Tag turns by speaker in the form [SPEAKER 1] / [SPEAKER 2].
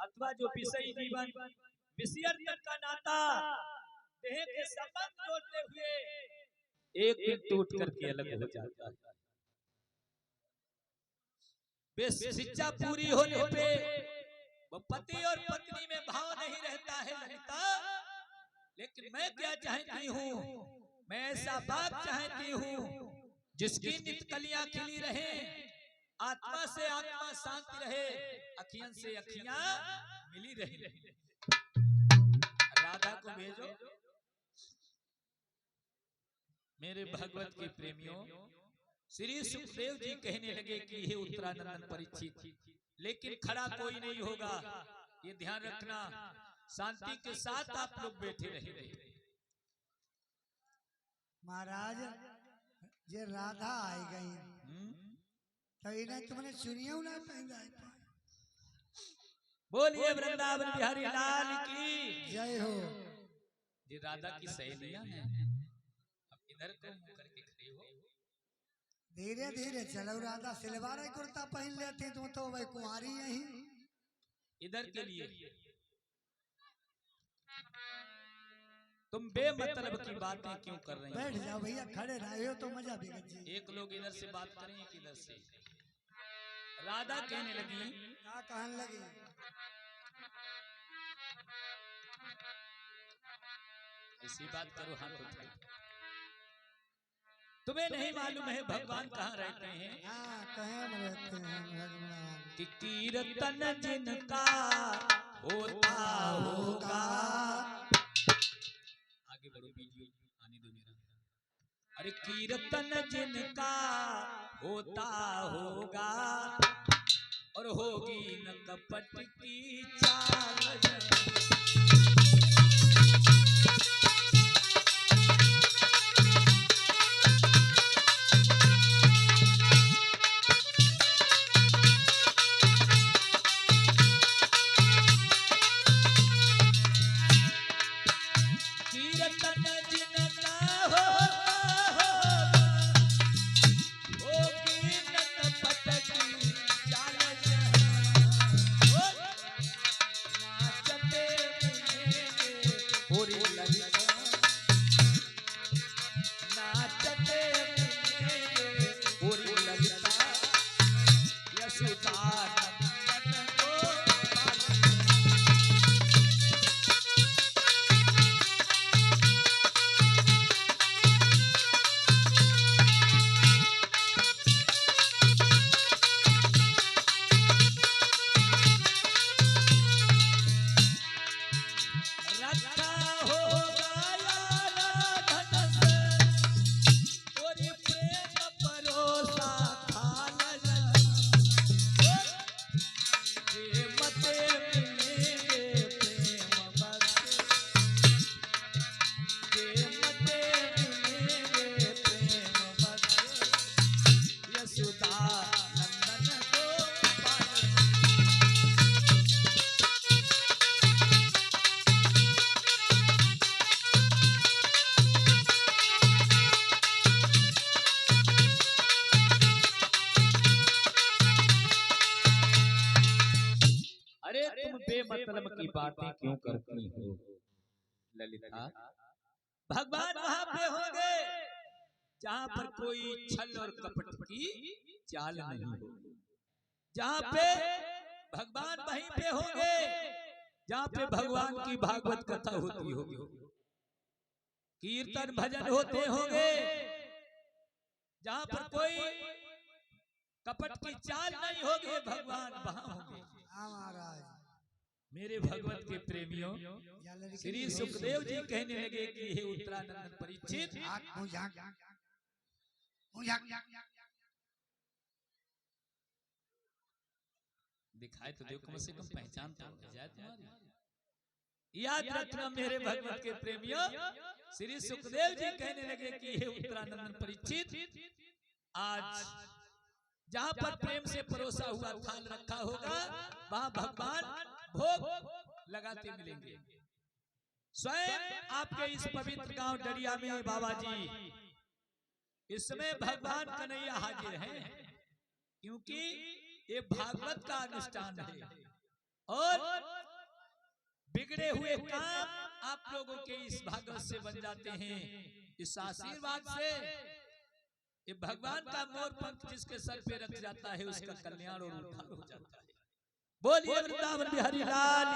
[SPEAKER 1] अथवा जो विषयी जीवन विषय तक का नाता देह के संबंध जोड़ते हुए एक दिन टूट करके अलग हो जाता है। शिक्षा पूरी होने पे वो पति और पत्नी में भाव नहीं रहता है ललिता, लेकिन मैं क्या चाहती हूँ, मैं ऐसा बाप चाहती हूँ जिसकी नित कलियां खिली रहे, आत्मा से आत्मा शांति रहे, अखियन से अखियां मिली रहे। राधा को भेजो। मेरे भगवत के प्रेमियों, श्री सुखदेव जी कहने लगे कि हे उत्तरानंदन परीक्षित, लेकिन खड़ा कोई नहीं होगा, ये ध्यान रखना, शांति के साथ आप लोग बैठे रहेंगे।
[SPEAKER 2] महाराज ये राधा आई गई तो इन्हें तुमने सुनियो ना पहले।
[SPEAKER 1] बोलिए वृंदावन बिहारी लाल की
[SPEAKER 2] जय हो।
[SPEAKER 1] ये राधा की सहेलियां हैं। अब इधर को मुंह करके खड़े हो।
[SPEAKER 2] धीरे धीरे चलो, राधा सिलवार कुर्ता पहन लेती, तुम तो वही कुंवारी यही।
[SPEAKER 1] इधर के लिए तुम बेमतलब की बातें क्यों कर रहे हो?
[SPEAKER 2] बैठ जाओ भैया, खड़े रहे हो तो मजा भी गई।
[SPEAKER 1] एक लोग इधर से बात करें, एक इधर से। राधा कहने लगी,
[SPEAKER 2] क्या कहने लगी?
[SPEAKER 1] इसी बात करो, हाथ उठाओ। तुम्हें नहीं मालूम है भगवान कहाँ रहते हैं?
[SPEAKER 2] हाँ, कहाँ रहते हैं भगवान?
[SPEAKER 1] कि कीर्तन जिनका होता होगा। आगे बढ़ो, वीडियो आने दो मेरा। अरे कीर्तन जिनका होता होगा और होगी न कपट की चाल। बेमतलब की बातें क्यों करती हो ललिता? भगवान वहां पे होंगे जहां पर कोई छल और कपट की चाल नहीं होगी। जहां पे भगवान वहीं पे होंगे जहां पे भगवान की भागवत कथा होती होगी, कीर्तन भजन होते होंगे, जहां पर कोई कपट की चाल नहीं होगी, भगवान वहां होंगे।
[SPEAKER 2] महाराज
[SPEAKER 1] मेरे भगवत के प्रेमियों, श्री सुखदेव जी कहने लगे कि हे उत्तरानंदन परीक्षित, दिखाए तो देखो, कम से कम पहचान तो हो जाए तुम्हारी। याद रखना मेरे भगवत के प्रेमियों, श्री सुखदेव जी कहने लगे कि हे उत्तरानंदन परीक्षित, आज जहां पर प्रेम से परोसा हुआ थाल रखा होगा वहां भगवान भोग लगाते मिलेंगे। स्वयं आपके इस पवित्र गांव डरिया में बाबा जी इस समय भगवान कन्हैया हाजिर हैं, क्योंकि ये भागवत का अनुष्ठान है और बिगड़े हुए काम आप लोगों के इस भागवत से बन जाते हैं, इस आशीर्वाद से। ये भगवान का मोर पंख जिसके सर पे रख जाता है उसका कल्याण और उद्धार हो जाता है। बोलिए वृंदावन बिहारी लाल